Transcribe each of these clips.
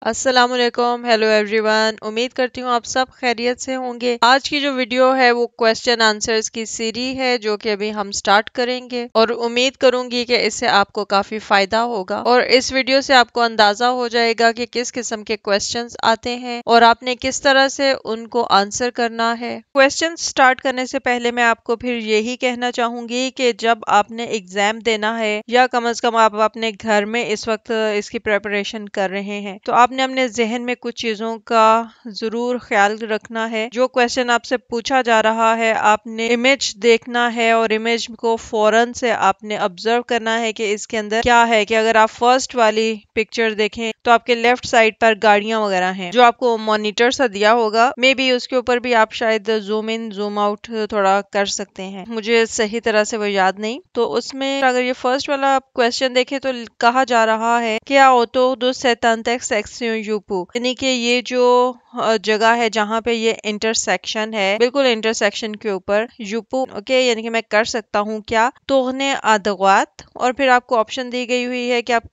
अस्सलामुअलैकुम, hello everyone. उम्मीद करती हूँ आप सब खैरियत से होंगे। आज की जो वीडियो है वो क्वेश्चन आंसर्स की सीरीज है जो कि अभी हम स्टार्ट करेंगे और उम्मीद करूंगी कि इससे आपको काफी फायदा होगा और इस वीडियो से आपको अंदाजा हो जाएगा कि किस किस्म के क्वेश्चंस आते हैं और आपने किस तरह से उनको आंसर करना है। क्वेश्चन स्टार्ट करने से पहले मैं आपको फिर यही कहना चाहूंगी कि जब आपने एग्जाम देना है या कम से कम आप अपने घर में इस वक्त इसकी प्रिपरेशन कर रहे हैं तो आपने अपने जहन में कुछ चीजों का जरूर ख्याल रखना है। जो क्वेश्चन आपसे पूछा जा रहा है आपने इमेज देखना है और इमेज को फौरन से आपने ऑब्जर्व करना है कि इसके अंदर क्या है। कि अगर आप फर्स्ट वाली पिक्चर देखें तो आपके लेफ्ट साइड पर गाड़ियां वगैरह हैं जो आपको मॉनिटर सा दिया होगा, मे बी उसके ऊपर भी आप शायद जूम इन जूम आउट थोड़ा कर सकते हैं, मुझे सही तरह से वो याद नहीं। तो उसमें अगर ये फर्स्ट वाला क्वेश्चन देखें तो कहा जा रहा है कि ऑटो दो सेतांतेक्स यूपू, यानी कि ये जो जगह है जहाँ पे ये इंटरसेक्शन है, बिल्कुल इंटरसेक्शन के ऊपर यूपू ओके, यानी कि मैं कर सकता हूँ क्या तोहने आदगात, और फिर आपको ऑप्शन दी गई हुई है कि आप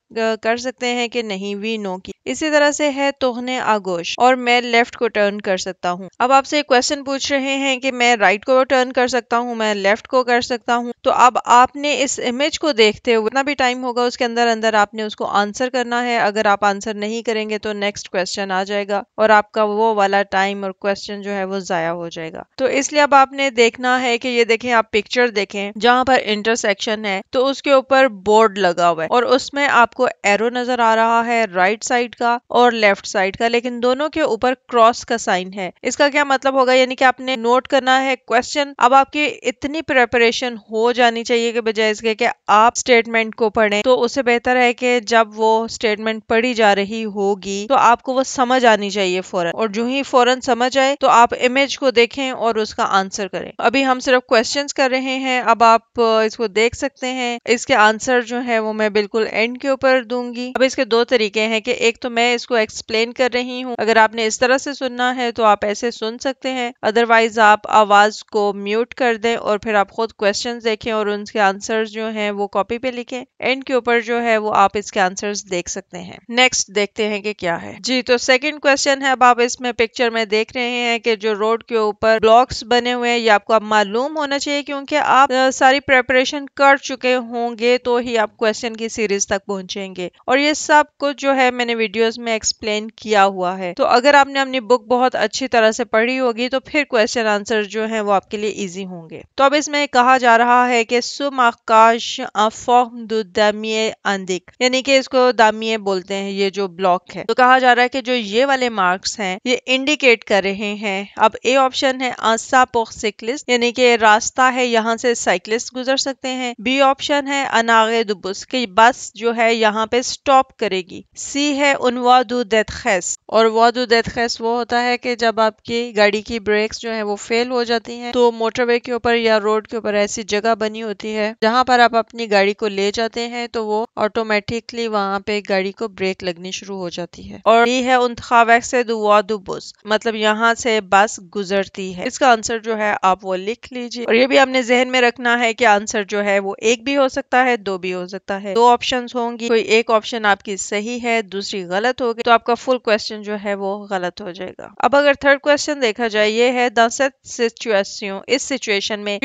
कर सकते हैं कि नहीं, वी नो की। इसी तरह से है तोहने आगोश और मैं लेफ्ट को टर्न कर सकता हूँ। अब आपसे एक क्वेश्चन पूछ रहे हैं कि मैं राइट को टर्न कर सकता हूँ, मैं लेफ्ट को कर सकता हूँ। तो अब आपने इस इमेज को देखते हुए जितना भी टाइम होगा उसके अंदर अंदर आपने उसको आंसर करना है। अगर आप आंसर नहीं करेंगे तो नेक्स्ट क्वेश्चन आ जाएगा और आपका वो वाला टाइम और क्वेश्चन जो है वो जाया हो जाएगा। तो इसलिए अब आपने देखना है कि ये देखें, आप पिक्चर देखें जहां पर इंटरसेक्शन है तो उसके ऊपर बोर्ड लगा हुआ है और उसमें आपको एरो नजर आ रहा है राइट साइड का और लेफ्ट साइड का, लेकिन दोनों के ऊपर क्रॉस का साइन है। इसका क्या मतलब होगा, यानी कि आपने नोट करना है क्वेश्चन। अब आपकी इतनी प्रिपरेशन हो जानी चाहिए कि बजाय इसके कि आप स्टेटमेंट को पढ़ें, तो उससे बेहतर है कि जब वो स्टेटमेंट पढ़ी जा रही होगी तो आपको वो समझ आनी चाहिए फौरन, और जो ही फौरन समझ आए तो आप इमेज को देखें और उसका आंसर करें। अभी हम सिर्फ क्वेश्चंस कर रहे हैं, अब आप इसको देख सकते हैं। इसके आंसर जो है वो मैं बिल्कुल एंड के ऊपर दूंगी। अब इसके दो तरीके हैं कि एक तो मैं इसको एक्सप्लेन कर रही हूँ, अगर आपने इस तरह से सुनना है तो आप ऐसे सुन सकते हैं, अदरवाइज आप आवाज को म्यूट कर दें और फिर आप खुद क्वेश्चंस देखें और उनके आंसर्स जो हैं वो कॉपी पे लिखें। एंड के ऊपर जो है वो आप इसके आंसर्स देख सकते हैं। नेक्स्ट देखते हैं कि क्या है जी। तो सेकंड क्वेश्चन है, अब आप इसमें पिक्चर में देख रहे हैं कि जो रोड के ऊपर ब्लॉक्स बने हुए हैं, ये आपको अब मालूम होना चाहिए क्योंकि आप सारी प्रेपरेशन कर चुके होंगे तो ही आप क्वेश्चन की सीरीज तक पहुंचेंगे, और ये सब कुछ जो है मैंने वीडियोस में एक्सप्लेन किया हुआ है। तो अगर आपने अपनी बुक बहुत अच्छी तरह से पढ़ी होगी तो फिर क्वेश्चन आंसर जो है वो आपके लिए इजी होंगे। तो अब इसमें कहा जा रहा है कि सुम आकाश दामिए अंदिक, यानी कि इसको दामिए बोलते हैं ये जो ब्लॉक है। तो कहा जा रहा है कि जो ये वाले मार्क्स हैं ये इंडिकेट कर रहे हैं। अब ए ऑप्शन है आसा पोख साइक्लिस्ट, यानी कि रास्ता है, यहाँ से साइक्लिस्ट गुजर सकते हैं। बी ऑप्शन है अनागे दुबुस की बस जो है यहाँ पे स्टॉप करेगी। सी है उनवादू देतखैस, और वादू देतखैस वो होता है कि जब आपकी गाड़ी की ब्रेक्स जो है वो फेल हो जाती हैं तो मोटरवे के ऊपर या रोड के ऊपर ऐसी जगह बनी होती है जहां पर आप अपनी गाड़ी को ले जाते हैं तो वो ऑटोमेटिकली वहां पे गाड़ी को ब्रेक लगनी शुरू हो जाती है। और ये है बस, मतलब यहाँ से बस गुजरती है। इसका आंसर जो है आप वो लिख लीजिए, और ये भी आपने जहन में रखना है कि आंसर जो है वो एक भी हो सकता है, दो भी हो सकता है। दो ऑप्शंस होंगी, कोई एक ऑप्शन आपकी सही है दूसरी गलत होगी तो आपका फुल क्वेश्चन जो है वो गलत हो जाएगा। अब अगर थर्ड क्वेश्चन देखा जाए, ये है द सिचुएशन, इस सिचुएशन में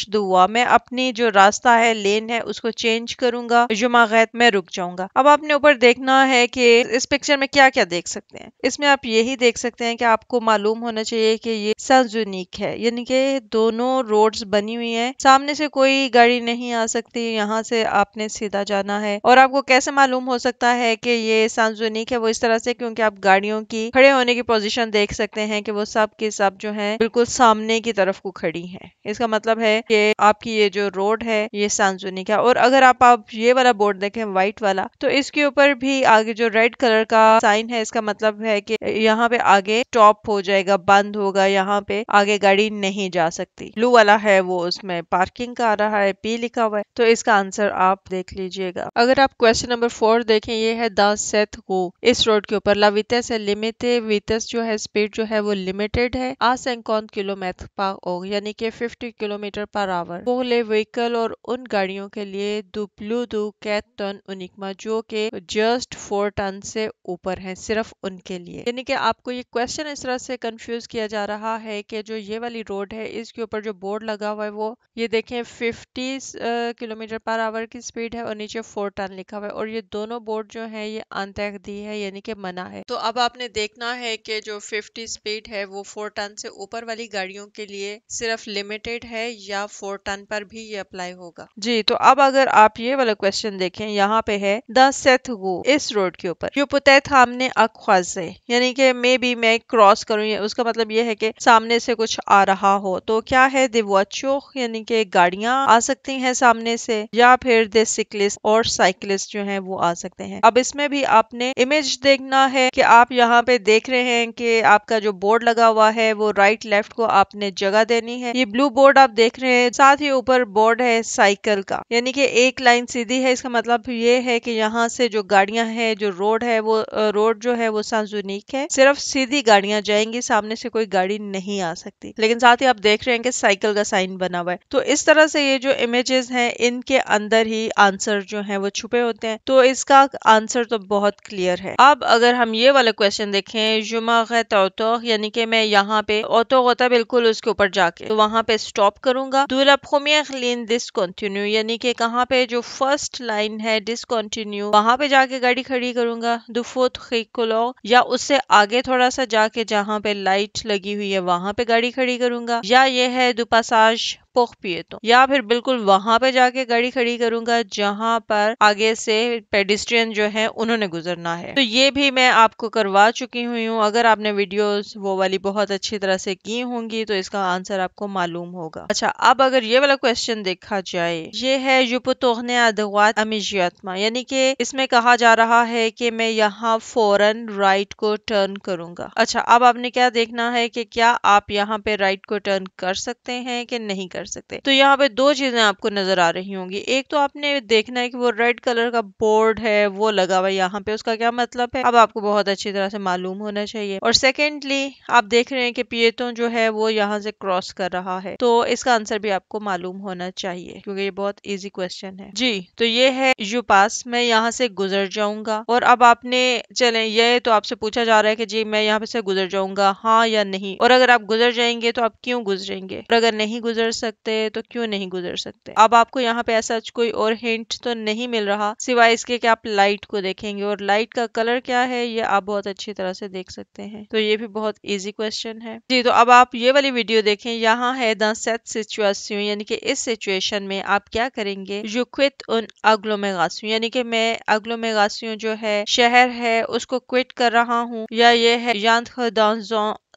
दुआ, मैं अपनी जो रास्ता है लेन है उसको चेंज करूंगा, जुमागत में रुक जाऊंगा। अब आपने ऊपर देखना है कि इस पिक्चर में क्या क्या देख सकते हैं। इसमें आप यही देख सकते हैं कि आपको मालूम होना चाहिए कि ये सनजुनिक है, यानी कि दोनों रोड्स बनी हुई हैं, सामने से कोई गाड़ी नहीं आ सकती, यहाँ से आपने सीधा जाना है। और आपको कैसे मालूम हो सकता है कि ये सनजुनिक है, वो इस तरह से क्योंकि आप गाड़ियों की खड़े होने की पोजीशन देख सकते हैं कि वो सब के सब जो है बिल्कुल सामने की तरफ को खड़ी है। इसका मतलब है कि आपकी ये जो रोड है ये सनजुनिक है। और अगर आप ये वाला बोर्ड देखें व्हाइट वाला, तो इसके ऊपर भी आगे जो रेड कलर का साइन है, इसका मतलब है कि यहाँ पे आगे स्टॉप हो जाएगा, बंद होगा, यहाँ पे आगे गाड़ी नहीं जा सकती। ब्लू वाला है वो उसमें पार्किंग का आ रहा है, पी लिखा हुआ है, तो इसका आंसर आप देख लीजिएगा। अगर आप क्वेश्चन नंबर 4 देखें, ये है द सेथ को, इस रोड के ऊपर लावितेस है लिमिटे, वितेस जो है स्पीड जो है वो लिमिटेड है, आ 50 किलोमीटर पर आवर, यानी कि 50 किलोमीटर पर आवर। पोले व्हीकल, और उन गाड़ियों के लिए दुप्लू दु कैट टन उनिकमा जो के जस्ट 4 टन से ऊपर हैं, सिर्फ उनके लिए। यानी कि आपको ये क्वेश्चन इस तरह से कंफ्यूज किया जा रहा है कि जो ये वाली रोड है इसके ऊपर जो बोर्ड लगा हुआ है वो ये देखें 50 किलोमीटर पर आवर की स्पीड है और नीचे 4 टन लिखा हुआ है, और ये दोनों बोर्ड जो है ये अनतहदी है यानी कि मना है। तो अब आपने देखना है कि जो 50 स्पीड है वो 4 टन से ऊपर वाली गाड़ियों के लिए सिर्फ लिमिटेड है या 4 टन पर भी ये अप्लाई होगा। जी, तो अब अगर आप ये वाला क्वेश्चन देखें, यहाँ पे है द सेथ गो, इस रोड के ऊपर जो पुतैत हमने अख्वाज़े यानी कि मे बी मैं क्रॉस करूँ, उसका मतलब ये है कि सामने से कुछ आ रहा हो। तो क्या है दिवाचो यानी कि गाड़ियां आ सकती हैं सामने से, या फिर दे सिक्लिस्ट और साइकिलिस्ट जो हैं वो आ सकते हैं। अब इसमें भी आपने इमेज देखना है कि आप यहाँ पे देख रहे हैं कि आपका जो बोर्ड लगा हुआ है वो राइट लेफ्ट को आपने जगह देनी है। ये ब्लू बोर्ड आप देख रहे हैं, साथ ही ऊपर बोर्ड है साइकिल का, यानी कि एक लाइन सीधी है। इसका मतलब ये है कि यहाँ से जो गाड़ियां हैं, जो रोड है वो रोड जो है वो सार्वजनिक है, सिर्फ सीधी गाड़ियां जाएंगी, सामने से कोई गाड़ी नहीं आ सकती। लेकिन साथ ही आप देख रहे हैं कि साइकिल का साइन बना हुआ है। तो इस तरह से ये जो इमेजेस हैं इनके अंदर ही आंसर जो है वो छुपे होते हैं। तो इसका आंसर तो बहुत क्लियर है। अब अगर हम ये वाला क्वेश्चन देखें, जुमागतो यानी कि मैं यहाँ पे ऑटो होता बिल्कुल उसके ऊपर जाके तो वहां पे स्टॉप करूंगा। दूला प्रोमियर लाइन डिसकंटिन्यू यानी कि कहाँ पे जो फर्स्ट लाइन है डिसकंटिन्यू वहां पे जाके गाड़ी खड़ी करूंगा। दुफोत खिकुलो या उससे आगे थोड़ा सा जाके जहाँ पे लाइट लगी हुई है वहां पे गाड़ी खड़ी करूंगा, या ये है दुपासाज पोखपिएतो, या फिर बिल्कुल वहां पे जाके गाड़ी खड़ी करूंगा जहां पर आगे से पेडिस्ट्रियन जो है उन्होंने गुजरना है। तो ये भी मैं आपको करवा चुकी हुई हूँ। अगर आपने वीडियोस वो वाली बहुत अच्छी तरह से की होंगी तो इसका आंसर आपको मालूम होगा। अच्छा, अब अगर ये वाला क्वेश्चन देखा जाए, ये है युपतोहने अदवात अमिजियात्मा, यानी कि इसमें कहा जा रहा है कि मैं यहाँ फौरन राइट को टर्न करूंगा। अच्छा, अब आपने क्या देखना है कि क्या आप यहाँ पे राइट को टर्न कर सकते हैं कि नहीं कर सकते। तो यहाँ पे दो चीजें आपको नजर आ रही होंगी। एक तो आपने देखना है कि वो रेड कलर का बोर्ड है वो लगा हुआ है यहाँ पे, उसका क्या मतलब है अब आपको बहुत अच्छी तरह से मालूम होना चाहिए। और सेकेंडली आप देख रहे हैं कि पिएटो जो है वो यहाँ से क्रॉस कर रहा है, तो इसका आंसर भी आपको मालूम होना चाहिए क्योंकि ये बहुत इजी क्वेश्चन है। जी, तो ये है यू पास, मैं यहाँ से गुजर जाऊंगा। और अब आपने चले ये तो आपसे पूछा जा रहा है कि जी मैं यहाँ पे से गुजर जाऊंगा, हाँ या नहीं। और अगर आप गुजर जाएंगे तो आप क्यों गुजरेंगे, और अगर नहीं गुजर सकते तो क्यों नहीं गुजर सकते। अब आपको यहाँ पे ऐसा कोई और हिंट तो नहीं मिल रहा सिवाय इसके कि आप लाइट को देखेंगे, और लाइट का कलर क्या है ये आप बहुत अच्छी तरह से देख सकते हैं। तो ये भी बहुत इजी क्वेश्चन है। जी, तो अब आप ये वाली वीडियो देखें। यहाँ है द सेट सिचुएशन, यानी कि इस सिचुएशन में आप क्या करेंगे। जो क्विट उन अग्लोमेगासियों, यानी कि मैं अग्लोमेगासियों जो है शहर है उसको क्विट कर रहा हूँ, या ये है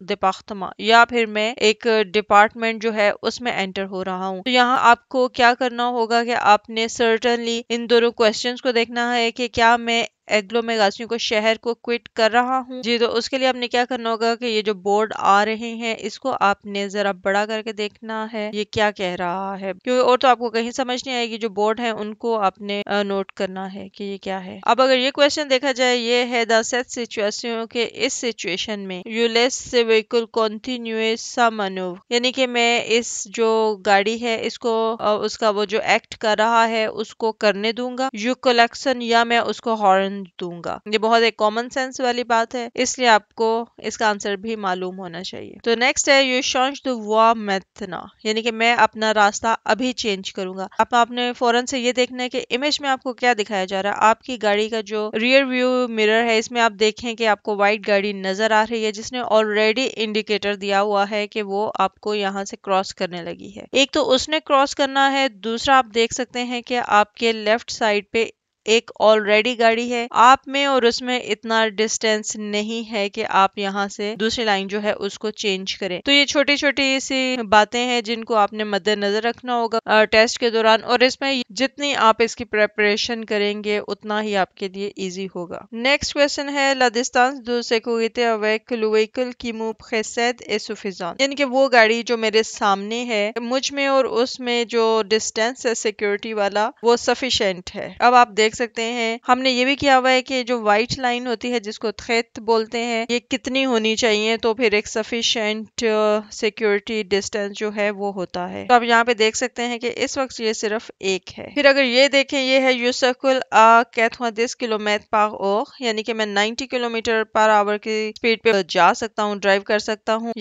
डिपार्टमेंट, या फिर मैं एक डिपार्टमेंट जो है उसमें एंटर हो रहा हूँ। तो यहाँ आपको क्या करना होगा कि आपने सर्टनली इन दोनों क्वेश्चंस को देखना है कि क्या मैं एग्लोमेगासियों को शहर को क्विट कर रहा हूँ। जी, तो उसके लिए आपने क्या करना होगा कि ये जो बोर्ड आ रहे हैं इसको आपने जरा बड़ा करके देखना है ये क्या कह रहा है, क्योंकि और तो आपको कहीं समझ नहीं आएगी। जो बोर्ड है उनको आपने नोट करना है कि ये क्या है। अब अगर ये क्वेश्चन देखा जाए, ये है द सेट सिचुएशन के इस सिचुएशन में यूलेस से व्हीकल कॉन्टिन्यूस सा मनूव, यानी कि मैं इस जो गाड़ी है इसको उसका वो जो एक्ट कर रहा है उसको करने दूंगा। यू कलेक्शन, या मैं उसको हॉर्न दूंगा। ये बहुत एक कॉमन सेंस वाली बात है, इसलिए आपको इसका आंसर भी मालूम होना चाहिए। तो नेक्स्ट है यू चेंज द वा मेथना, यानी कि मैं अपना रास्ता अभी चेंज करूंगा। अब आपने फौरन से ये देखना है कि इमेज में आपको क्या दिखाया जा रहा है। आपकी गाड़ी का जो रियर व्यू मिरर है इसमें आप देखें कि आपको व्हाइट गाड़ी नजर आ रही है जिसने ऑलरेडी इंडिकेटर दिया हुआ है कि वो आपको यहाँ से क्रॉस करने लगी है। एक तो उसने क्रॉस करना है, दूसरा आप देख सकते हैं कि आपके लेफ्ट साइड पे एक ऑलरेडी गाड़ी है, आप में और उसमें इतना डिस्टेंस नहीं है कि आप यहाँ से दूसरी लाइन जो है उसको चेंज करें। तो ये छोटी छोटी सी बातें हैं जिनको आपने मद्देनजर रखना होगा टेस्ट के दौरान, और इसमें जितनी आप इसकी प्रेपरेशन करेंगे उतना ही आपके लिए इजी होगा। नेक्स्ट क्वेश्चन है लादिस्तान दो सेकुरिटी अवेक व्हीकल की मुफेसद ए सुफिजान, यानी कि वो गाड़ी जो मेरे सामने है मुझ में और उसमें जो डिस्टेंस है सिक्योरिटी वाला वो सफिशिएंट है। अब आप देख सकते हैं हमने ये भी किया हुआ है कि जो व्हाइट लाइन होती है जिसको खेत बोलते हैं ये कितनी होनी चाहिए, तो फिर एक सफिशिएंट सिक्योरिटी डिस्टेंस जो है वो होता है। तो आप यहाँ पे देख सकते हैं कि इस वक्त ये सिर्फ एक है। फिर अगर ये देखें, ये है यूसकुल कैथवादिस किलोमीटर पर ओर, यानी कि मैं 90 किलोमीटर पर आवर की स्पीड पे जा सकता हूँ, ड्राइव कर सकता हूँ।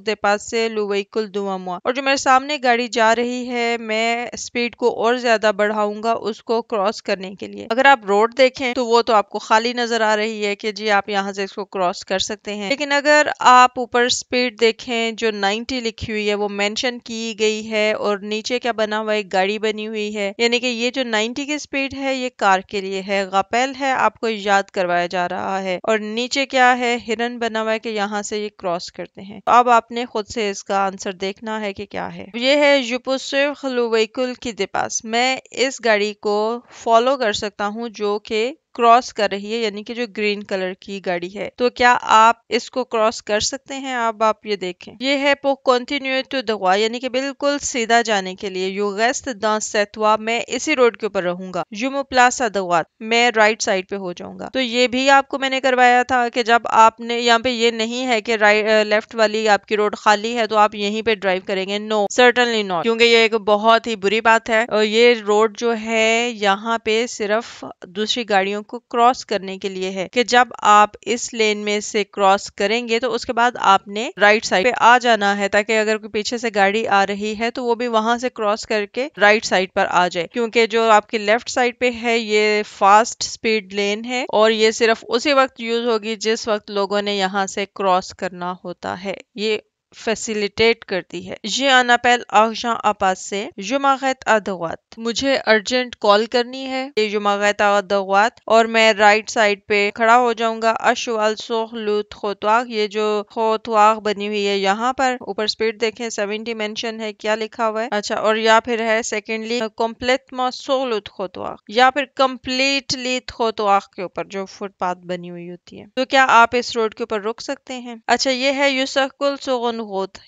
दे पास से लुवेकुल दुआमुआ, और जो मेरे सामने गाड़ी जा रही है मैं स्पीड को और ज्यादा बढ़ाऊंगा उसको क्रॉस करने के लिए। अगर आप रोड देखें तो वो तो आपको खाली नजर आ रही है कि जी आप यहाँ से इसको क्रॉस कर सकते हैं, लेकिन अगर आप ऊपर स्पीड देखें जो 90 लिखी हुई है वो मेंशन की गई है और नीचे क्या बना हुआ है, एक गाड़ी बनी हुई है, यानी कि ये जो 90 की स्पीड है ये कार के लिए है, गपेल है, आपको याद करवाया जा रहा है। और नीचे क्या है, हिरन बना हुआ है कि यहाँ से ये क्रॉस करते हैं। तो अब आपने खुद से इसका आंसर देखना है कि क्या है। ये है यूपुसिफ व्हीकल की पास, मैं इस गाड़ी को फॉलो कर सकता हूँ जो कि क्रॉस कर रही है, यानी कि जो ग्रीन कलर की गाड़ी है। तो क्या आप इसको क्रॉस कर सकते हैं? अब आप ये देखें, ये है पो कंटिन्यू टू दवा, यानी कि बिल्कुल सीधा जाने के लिए। युगस्त दांतवा, मैं इसी रोड के ऊपर रहूंगा। युमो प्लासा दवा, मैं राइट साइड पे हो जाऊंगा। तो ये भी आपको मैंने करवाया था कि जब आपने यहाँ पे ये नहीं है कि लेफ्ट वाली आपकी रोड खाली है तो आप यहीं पे ड्राइव करेंगे, नो सर्टनली नॉट, क्योंकि ये एक बहुत ही बुरी बात है। और ये रोड जो है यहाँ पे सिर्फ दूसरी गाड़ियों को क्रॉस करने के लिए है कि जब आप इस लेन में से क्रॉस करेंगे तो उसके बाद आपने राइट साइड पे आ जाना है, ताकि अगर कोई पीछे से गाड़ी आ रही है तो वो भी वहां से क्रॉस करके राइट साइड पर आ जाए, क्योंकि जो आपकी लेफ्ट साइड पे है ये फास्ट स्पीड लेन है और ये सिर्फ उसी वक्त यूज होगी जिस वक्त लोगों ने यहाँ से क्रॉस करना होता है। ये फैसिलिटेट करती है। ये अनापेल आशा आपास से जुमागत अदवात, मुझे अर्जेंट कॉल करनी है, ये जुमागत अदवात, और मैं राइट साइड पे खड़ा हो जाऊंगा। अशवाल सोखलूत खोतवाक, ये जो खोतवाक बनी हुई है यहाँ पर ऊपर स्पीड देखें 70 मेंशन है, क्या लिखा हुआ है, अच्छा, और या फिर है सेकेंडली कम्प्लीट सोखलूत खोतवाक, या फिर कम्प्लीटली खोतवाक के ऊपर जो फुटपाथ बनी हुई होती है। तो क्या आप इस रोड के ऊपर रुक सकते हैं? अच्छा, ये है यूसकुल सोगन,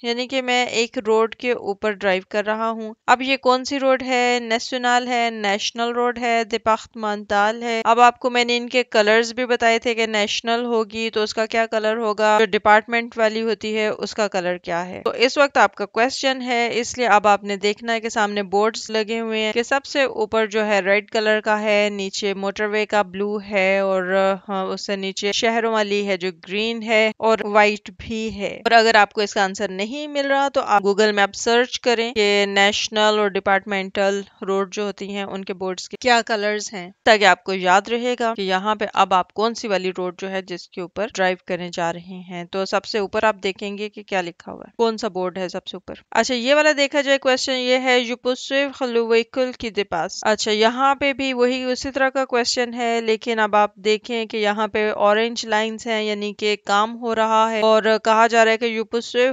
यानी कि मैं एक रोड के ऊपर ड्राइव कर रहा हूँ। अब ये कौन सी रोड है, नेशनल है, नेशनल रोड है, दिपाख्तमानताल है। अब आपको मैंने इनके कलर्स भी बताए थे कि नेशनल होगी तो उसका क्या कलर होगा, जो डिपार्टमेंट वाली होती है उसका कलर क्या है। तो इस वक्त आपका क्वेश्चन है, इसलिए अब आपने देखना है कि सामने बोर्ड्स लगे हुए हैं कि सबसे ऊपर जो है रेड कलर का है, नीचे मोटरवे का ब्लू है, और हाँ, उससे नीचे शहरों वाली है जो ग्रीन है, और व्हाइट भी है। और अगर आपको इसका आंसर नहीं मिल रहा तो आप गूगल मैप सर्च करें कि नेशनल और डिपार्टमेंटल रोड जो होती हैं उनके बोर्ड्स के क्या कलर्स हैं, ताकि आपको याद रहेगा कि यहाँ पे अब आप कौन सी वाली रोड जो है जिसके ऊपर ड्राइव करने जा रहे हैं। तो सबसे ऊपर आप देखेंगे कि क्या लिखा हुआ है, कौन सा बोर्ड है सबसे ऊपर। अच्छा, ये वाला देखा जाए क्वेश्चन, ये है व्हीकल की पास। अच्छा, यहाँ पे भी वही उसी तरह का क्वेश्चन है, लेकिन अब आप देखें कि यहाँ पे ऑरेंज लाइन्स हैं, यानी कि काम हो रहा है और कहा जा रहा है कि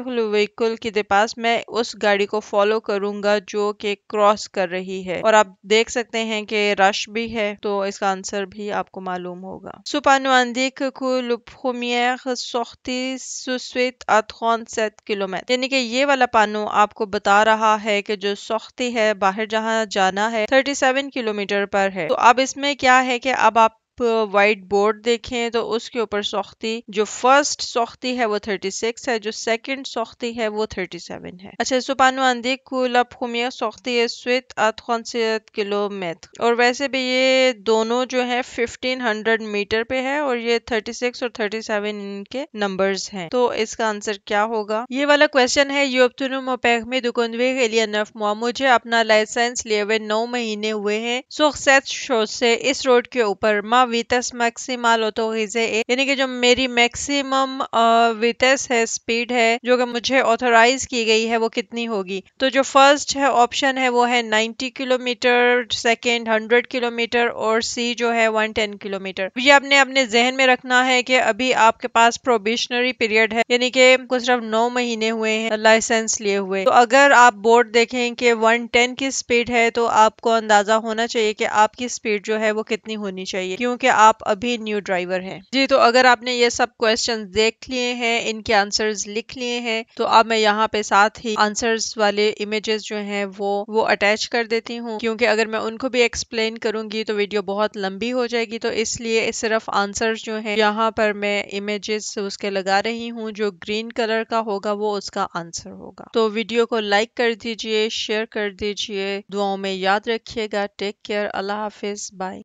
व्हीकल के पास मैं उस गाड़ी को फॉलो करूंगा जो कि क्रॉस कर रही है। और आप देख सकते हैं कि रश भी है, तो इसका आंसर भी आपको मालूम होगा। किलोमीटर, यानी कि ये वाला पानो आपको बता रहा है कि जो सख्ती है बाहर जहाँ जाना है 37 किलोमीटर पर है। तो अब इसमें क्या है कि अब आप व्हाइट बोर्ड देखें तो उसके ऊपर सख्ती, जो फर्स्ट सख्ती है वो 36 है, जो सेकंड सख्ती है वो 37 है। अच्छा, सुपानु आंदी कुलपुमिया सख्ती है स्वित 800 किलोमीटर, और वैसे भी ये दोनों जो है 1500 मीटर पे है और ये 36 और 37 इनके नंबर्स हैं। तो इसका आंसर क्या होगा? ये वाला क्वेश्चन है, मुझे अपना लाइसेंस लिए हुए 9 महीने हुए हैं। से इस रोड के ऊपर वितस मैक्सिमल ऑथोराइजे, यानी कि जो मेरी मैक्सिमम वितस है, स्पीड है जो कि मुझे ऑथोराइज की गई है वो कितनी होगी। तो जो फर्स्ट है ऑप्शन है वो है 90 किलोमीटर, सेकंड 100 किलोमीटर और सी जो है 110 किलोमीटर। ये आपने अपने जहन में रखना है कि अभी आपके पास प्रोबेशनरी पीरियड है, यानी कि कुछ सिर्फ 9 महीने हुए हैं लाइसेंस लिए हुए। तो अगर आप बोर्ड देखें कि 110 की स्पीड है तो आपको अंदाजा होना चाहिए कि आपकी स्पीड जो है वो कितनी होनी चाहिए, क्योंकि आप अभी न्यू ड्राइवर हैं। जी, तो अगर आपने ये सब क्वेश्चंस देख लिए हैं, इनके आंसर्स लिख लिए हैं, तो अब मैं यहाँ पे साथ ही आंसर्स वाले इमेजेस जो हैं वो अटैच कर देती हूँ, क्योंकि अगर मैं उनको भी एक्सप्लेन करूंगी तो वीडियो बहुत लंबी हो जाएगी। तो इसलिए सिर्फ आंसर्स जो हैं यहाँ पर मैं इमेजेस उसके लगा रही हूँ। जो ग्रीन कलर का होगा वो उसका आंसर होगा। तो वीडियो को लाइक कर दीजिए, शेयर कर दीजिए, दुआओं में याद रखिएगा। टेक केयर, अल्लाह हाफिज, बाय।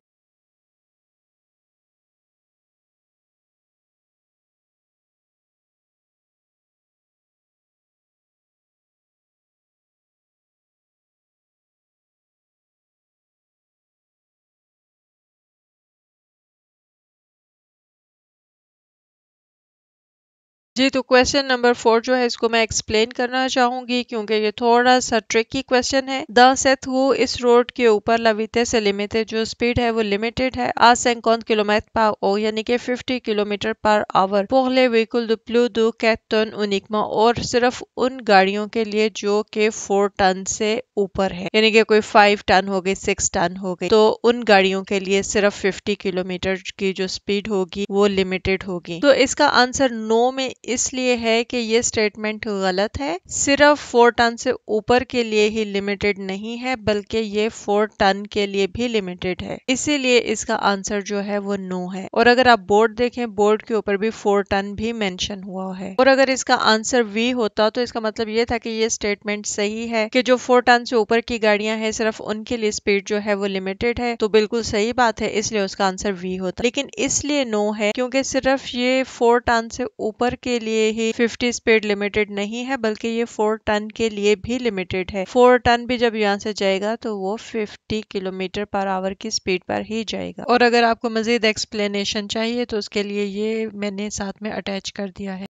जी, तो क्वेश्चन नंबर 4 जो है इसको मैं एक्सप्लेन करना चाहूंगी, क्योंकि ये थोड़ा सा ट्रिकी क्वेश्चन है। द सेथ हु इस रोड के ऊपर लविते से लिमिटेड जो स्पीड है वो लिमिटेड है आ 50 किलोमीटर पर ओ यानी कि 50 किलोमीटर पर आवर पहले व्हीकल दुप्लू दो कैटन उनिकमा, और सिर्फ उन गाड़ियों के लिए जो के 4 टन से ऊपर है, यानी कि कोई 5 टन हो गई, 6 टन हो गई, तो उन गाड़ियों के लिए सिर्फ 50 किलोमीटर की जो स्पीड होगी वो लिमिटेड होगी। तो इसका आंसर नो में इसलिए है कि ये स्टेटमेंट गलत है। सिर्फ 4 टन से ऊपर के लिए ही लिमिटेड नहीं है, बल्कि ये 4 टन के लिए भी लिमिटेड है, इसीलिए इसका आंसर जो है वो नो है। और अगर आप बोर्ड देखें, बोर्ड के ऊपर भी 4 टन भी मेंशन हुआ है। और अगर इसका आंसर वी होता तो इसका मतलब ये था कि ये स्टेटमेंट सही है कि जो 4 टन से ऊपर की गाड़ियां हैं सिर्फ उनके लिए स्पीड जो है वो लिमिटेड है, तो बिल्कुल सही बात है, इसलिए उसका आंसर वी होता। लेकिन इसलिए नो है क्योंकि सिर्फ ये 4 टन से ऊपर के लिए ही 50 स्पीड लिमिटेड नहीं है, बल्कि ये 4 टन के लिए भी लिमिटेड है। 4 टन भी जब यहाँ से जाएगा तो वो 50 किलोमीटर पर आवर की स्पीड पर ही जाएगा। और अगर आपको मजीद एक्सप्लेनेशन चाहिए तो उसके लिए ये मैंने साथ में अटैच कर दिया है।